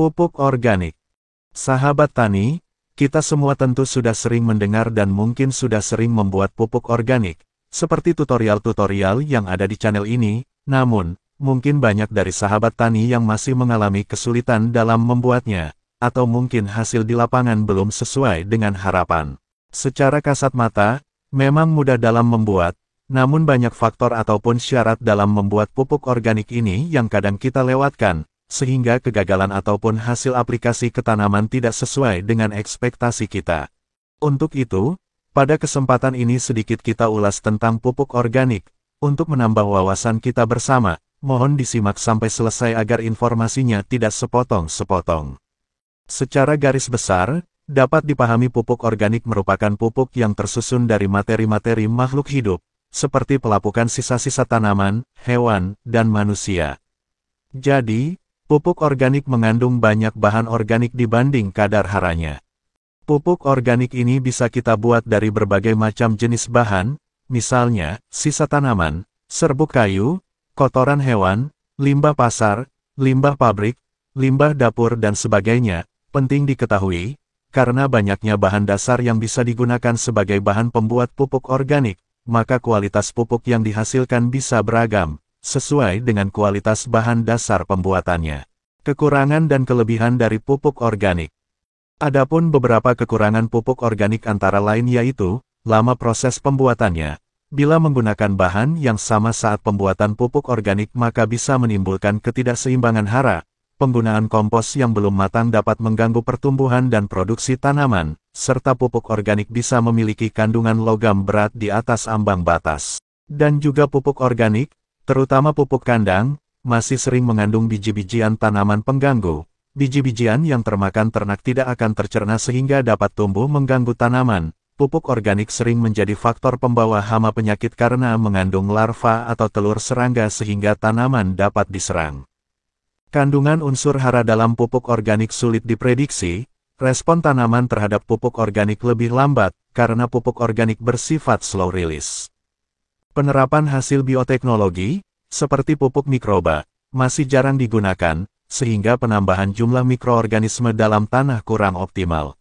Pupuk organik. Sahabat tani, kita semua tentu sudah sering mendengar dan mungkin sudah sering membuat pupuk organik, seperti tutorial-tutorial yang ada di channel ini, namun, mungkin banyak dari sahabat tani yang masih mengalami kesulitan dalam membuatnya, atau mungkin hasil di lapangan belum sesuai dengan harapan. Secara kasat mata, memang mudah dalam membuat, namun banyak faktor ataupun syarat dalam membuat pupuk organik ini yang kadang kita lewatkan, sehingga kegagalan ataupun hasil aplikasi ke tanaman tidak sesuai dengan ekspektasi kita. Untuk itu, pada kesempatan ini sedikit kita ulas tentang pupuk organik. Untuk menambah wawasan kita bersama, mohon disimak sampai selesai agar informasinya tidak sepotong-sepotong. Secara garis besar, dapat dipahami pupuk organik merupakan pupuk yang tersusun dari materi-materi makhluk hidup, seperti pelapukan sisa-sisa tanaman, hewan, dan manusia. Jadi, pupuk organik mengandung banyak bahan organik dibanding kadar haranya. Pupuk organik ini bisa kita buat dari berbagai macam jenis bahan, misalnya, sisa tanaman, serbuk kayu, kotoran hewan, limbah pasar, limbah pabrik, limbah dapur dan sebagainya. Penting diketahui, karena banyaknya bahan dasar yang bisa digunakan sebagai bahan pembuat pupuk organik, maka kualitas pupuk yang dihasilkan bisa beragam, sesuai dengan kualitas bahan dasar pembuatannya. Kekurangan dan kelebihan dari pupuk organik. Adapun beberapa kekurangan pupuk organik antara lain yaitu, lama proses pembuatannya. Bila menggunakan bahan yang sama saat pembuatan pupuk organik maka bisa menimbulkan ketidakseimbangan hara. Penggunaan kompos yang belum matang dapat mengganggu pertumbuhan dan produksi tanaman, serta pupuk organik bisa memiliki kandungan logam berat di atas ambang batas. Dan juga pupuk organik, terutama pupuk kandang, masih sering mengandung biji-bijian tanaman pengganggu. Biji-bijian yang termakan ternak tidak akan tercerna sehingga dapat tumbuh mengganggu tanaman. Pupuk organik sering menjadi faktor pembawa hama penyakit karena mengandung larva atau telur serangga sehingga tanaman dapat diserang. Kandungan unsur hara dalam pupuk organik sulit diprediksi, respon tanaman terhadap pupuk organik lebih lambat, karena pupuk organik bersifat slow release. Penerapan hasil bioteknologi, seperti pupuk mikroba, masih jarang digunakan, sehingga penambahan jumlah mikroorganisme dalam tanah kurang optimal.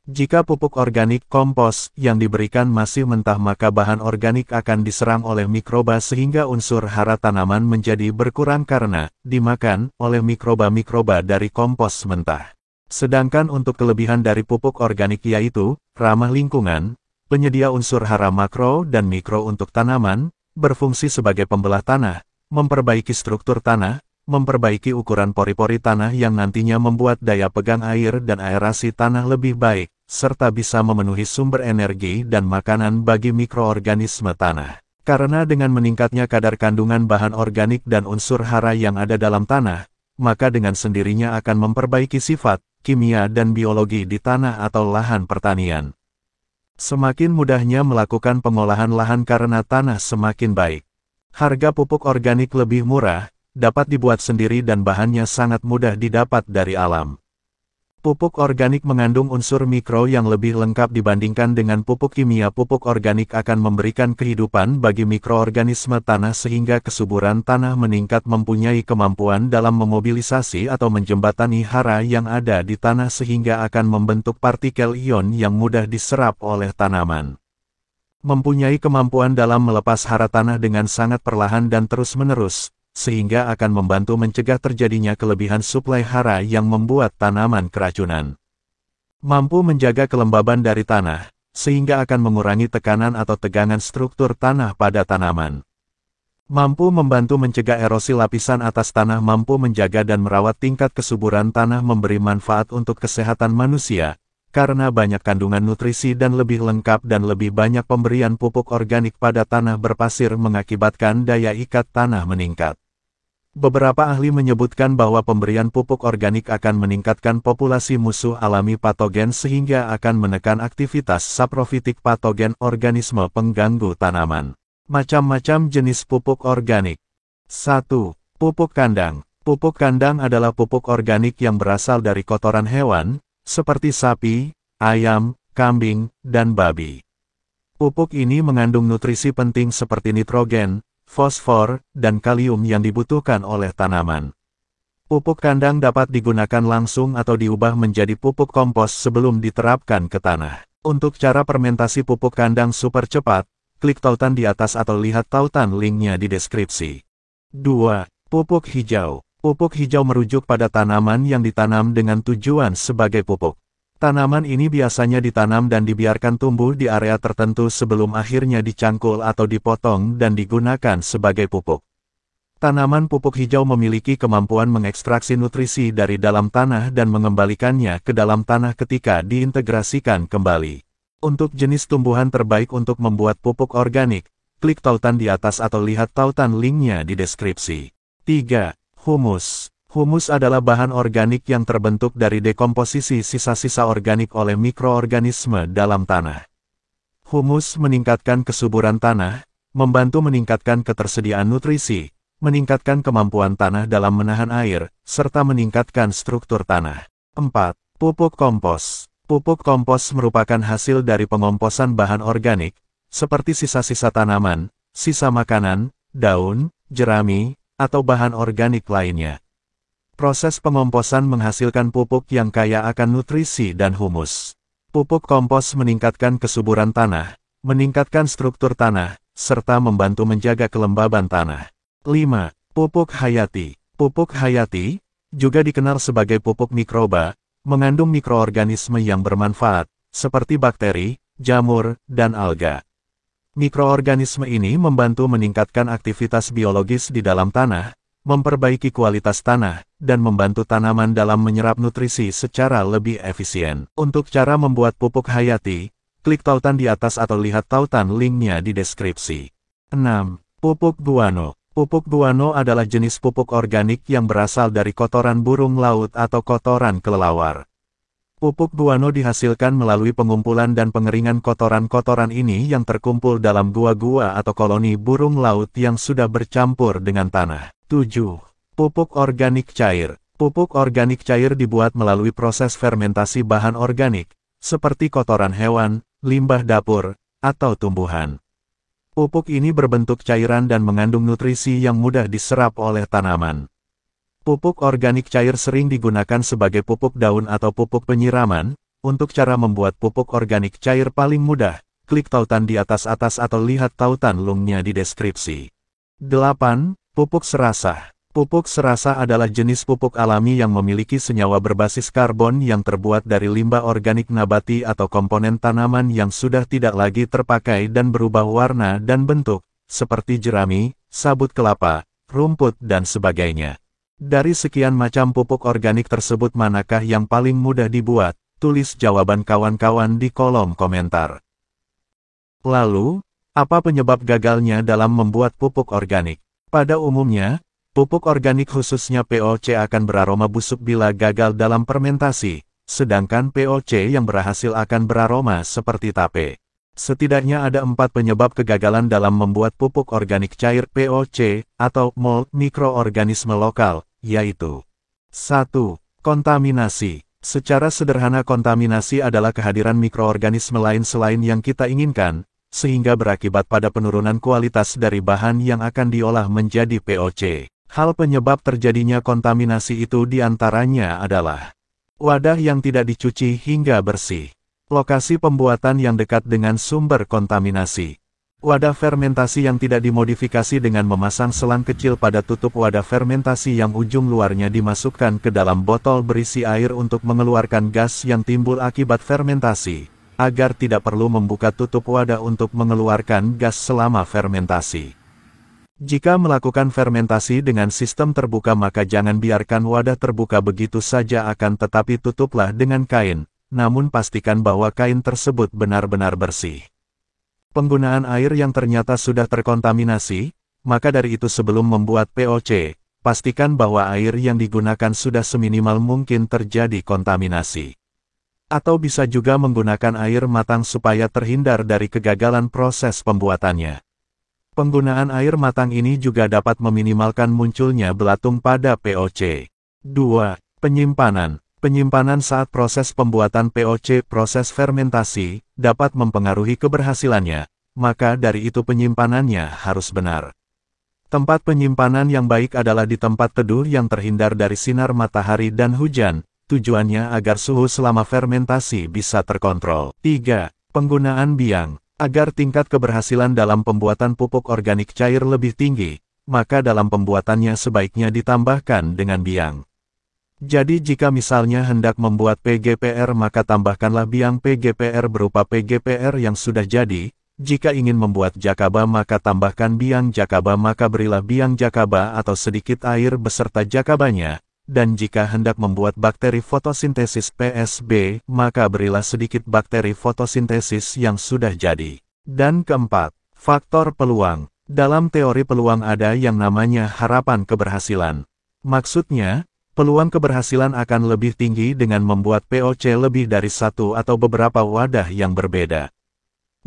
Jika pupuk organik kompos yang diberikan masih mentah maka bahan organik akan diserang oleh mikroba sehingga unsur hara tanaman menjadi berkurang karena dimakan oleh mikroba-mikroba dari kompos mentah. Sedangkan untuk kelebihan dari pupuk organik yaitu ramah lingkungan, penyedia unsur hara makro dan mikro untuk tanaman, berfungsi sebagai pembelah tanah, memperbaiki struktur tanah, memperbaiki ukuran pori-pori tanah yang nantinya membuat daya pegang air dan aerasi tanah lebih baik, serta bisa memenuhi sumber energi dan makanan bagi mikroorganisme tanah. Karena dengan meningkatnya kadar kandungan bahan organik dan unsur hara yang ada dalam tanah, maka dengan sendirinya akan memperbaiki sifat, kimia dan biologi di tanah atau lahan pertanian. Semakin mudahnya melakukan pengolahan lahan karena tanah semakin baik. Harga pupuk organik lebih murah, dapat dibuat sendiri dan bahannya sangat mudah didapat dari alam. Pupuk organik mengandung unsur mikro yang lebih lengkap dibandingkan dengan pupuk kimia. Pupuk organik akan memberikan kehidupan bagi mikroorganisme tanah sehingga kesuburan tanah meningkat, mempunyai kemampuan dalam memobilisasi atau menjembatani hara yang ada di tanah sehingga akan membentuk partikel ion yang mudah diserap oleh tanaman. Mempunyai kemampuan dalam melepas hara tanah dengan sangat perlahan dan terus-menerus, sehingga akan membantu mencegah terjadinya kelebihan suplai hara yang membuat tanaman keracunan. Mampu menjaga kelembaban dari tanah, sehingga akan mengurangi tekanan atau tegangan struktur tanah pada tanaman. Mampu membantu mencegah erosi lapisan atas tanah, mampu menjaga dan merawat tingkat kesuburan tanah, memberi manfaat untuk kesehatan manusia, karena banyak kandungan nutrisi dan lebih lengkap dan lebih banyak pemberian pupuk organik pada tanah berpasir mengakibatkan daya ikat tanah meningkat. Beberapa ahli menyebutkan bahwa pemberian pupuk organik akan meningkatkan populasi musuh alami patogen sehingga akan menekan aktivitas saprofitik patogen organisme pengganggu tanaman. Macam-macam jenis pupuk organik. 1. Pupuk kandang. Pupuk kandang adalah pupuk organik yang berasal dari kotoran hewan, seperti sapi, ayam, kambing, dan babi. Pupuk ini mengandung nutrisi penting seperti nitrogen, fosfor, dan kalium yang dibutuhkan oleh tanaman. Pupuk kandang dapat digunakan langsung atau diubah menjadi pupuk kompos sebelum diterapkan ke tanah. Untuk cara fermentasi pupuk kandang super cepat, klik tautan di atas atau lihat tautan linknya di deskripsi. 2. Pupuk hijau. Pupuk hijau merujuk pada tanaman yang ditanam dengan tujuan sebagai pupuk. Tanaman ini biasanya ditanam dan dibiarkan tumbuh di area tertentu sebelum akhirnya dicangkul atau dipotong dan digunakan sebagai pupuk. Tanaman pupuk hijau memiliki kemampuan mengekstraksi nutrisi dari dalam tanah dan mengembalikannya ke dalam tanah ketika diintegrasikan kembali. Untuk jenis tumbuhan terbaik untuk membuat pupuk organik, klik tautan di atas atau lihat tautan linknya di deskripsi. 3. Humus. Humus adalah bahan organik yang terbentuk dari dekomposisi sisa-sisa organik oleh mikroorganisme dalam tanah. Humus meningkatkan kesuburan tanah, membantu meningkatkan ketersediaan nutrisi, meningkatkan kemampuan tanah dalam menahan air, serta meningkatkan struktur tanah. 4. Pupuk kompos. Pupuk kompos merupakan hasil dari pengomposan bahan organik, seperti sisa-sisa tanaman, sisa makanan, daun, jerami, atau bahan organik lainnya. Proses pengomposan menghasilkan pupuk yang kaya akan nutrisi dan humus. Pupuk kompos meningkatkan kesuburan tanah, meningkatkan struktur tanah, serta membantu menjaga kelembaban tanah. 5. Pupuk hayati. Pupuk hayati, juga dikenal sebagai pupuk mikroba, mengandung mikroorganisme yang bermanfaat, seperti bakteri, jamur, dan alga. Mikroorganisme ini membantu meningkatkan aktivitas biologis di dalam tanah, memperbaiki kualitas tanah, dan membantu tanaman dalam menyerap nutrisi secara lebih efisien. Untuk cara membuat pupuk hayati, klik tautan di atas atau lihat tautan linknya di deskripsi. 6. Pupuk guano. Pupuk guano adalah jenis pupuk organik yang berasal dari kotoran burung laut atau kotoran kelelawar. Pupuk guano dihasilkan melalui pengumpulan dan pengeringan kotoran-kotoran ini yang terkumpul dalam gua-gua atau koloni burung laut yang sudah bercampur dengan tanah. 7. Pupuk organik cair. Pupuk organik cair dibuat melalui proses fermentasi bahan organik, seperti kotoran hewan, limbah dapur, atau tumbuhan. Pupuk ini berbentuk cairan dan mengandung nutrisi yang mudah diserap oleh tanaman. Pupuk organik cair sering digunakan sebagai pupuk daun atau pupuk penyiraman. Untuk cara membuat pupuk organik cair paling mudah, klik tautan di atas atau lihat tautan linknya di deskripsi. 8. Pupuk serasa. Pupuk serasa adalah jenis pupuk alami yang memiliki senyawa berbasis karbon yang terbuat dari limbah organik nabati atau komponen tanaman yang sudah tidak lagi terpakai dan berubah warna dan bentuk, seperti jerami, sabut kelapa, rumput dan sebagainya. Dari sekian macam pupuk organik tersebut manakah yang paling mudah dibuat? Tulis jawaban kawan-kawan di kolom komentar. Lalu, apa penyebab gagalnya dalam membuat pupuk organik? Pada umumnya, pupuk organik khususnya POC akan beraroma busuk bila gagal dalam fermentasi, sedangkan POC yang berhasil akan beraroma seperti tape. Setidaknya ada 4 penyebab kegagalan dalam membuat pupuk organik cair POC atau mold mikroorganisme lokal, yaitu 1. Kontaminasi. Secara sederhana kontaminasi adalah kehadiran mikroorganisme lain selain yang kita inginkan, sehingga berakibat pada penurunan kualitas dari bahan yang akan diolah menjadi POC. Hal penyebab terjadinya kontaminasi itu diantaranya adalah wadah yang tidak dicuci hingga bersih, lokasi pembuatan yang dekat dengan sumber kontaminasi, wadah fermentasi yang tidak dimodifikasi dengan memasang selang kecil pada tutup wadah fermentasi yang ujung luarnya dimasukkan ke dalam botol berisi air untuk mengeluarkan gas yang timbul akibat fermentasi, agar tidak perlu membuka tutup wadah untuk mengeluarkan gas selama fermentasi. Jika melakukan fermentasi dengan sistem terbuka maka jangan biarkan wadah terbuka begitu saja akan tetapi tutuplah dengan kain, namun pastikan bahwa kain tersebut benar-benar bersih. Penggunaan air yang ternyata sudah terkontaminasi, maka dari itu sebelum membuat POC, pastikan bahwa air yang digunakan sudah seminimal mungkin terjadi kontaminasi. Atau bisa juga menggunakan air matang supaya terhindar dari kegagalan proses pembuatannya. Penggunaan air matang ini juga dapat meminimalkan munculnya belatung pada POC. 2. Penyimpanan. Penyimpanan saat proses pembuatan POC proses fermentasi dapat mempengaruhi keberhasilannya, maka dari itu penyimpanannya harus benar. Tempat penyimpanan yang baik adalah di tempat teduh yang terhindar dari sinar matahari dan hujan, tujuannya agar suhu selama fermentasi bisa terkontrol. 3. Penggunaan biang. Agar tingkat keberhasilan dalam pembuatan pupuk organik cair lebih tinggi, maka dalam pembuatannya sebaiknya ditambahkan dengan biang. Jadi jika misalnya hendak membuat PGPR maka tambahkanlah biang PGPR berupa PGPR yang sudah jadi. Jika ingin membuat jakaba maka tambahkan biang jakaba maka berilah biang jakaba atau sedikit air beserta jakabanya, dan jika hendak membuat bakteri fotosintesis PSB, maka berilah sedikit bakteri fotosintesis yang sudah jadi. Dan keempat, faktor peluang. Dalam teori peluang ada yang namanya harapan keberhasilan. Maksudnya, peluang keberhasilan akan lebih tinggi dengan membuat POC lebih dari satu atau beberapa wadah yang berbeda.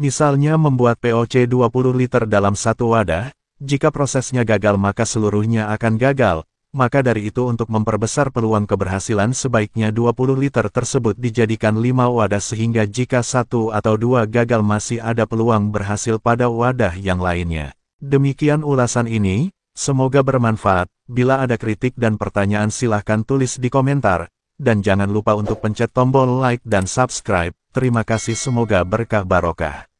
Misalnya membuat POC 20 liter dalam satu wadah, jika prosesnya gagal maka seluruhnya akan gagal, maka dari itu untuk memperbesar peluang keberhasilan sebaiknya 20 liter tersebut dijadikan 5 wadah sehingga jika satu atau dua gagal masih ada peluang berhasil pada wadah yang lainnya. Demikian ulasan ini, semoga bermanfaat. Bila ada kritik dan pertanyaan silahkan tulis di komentar, dan jangan lupa untuk pencet tombol like dan subscribe. Terima kasih, semoga berkah barokah.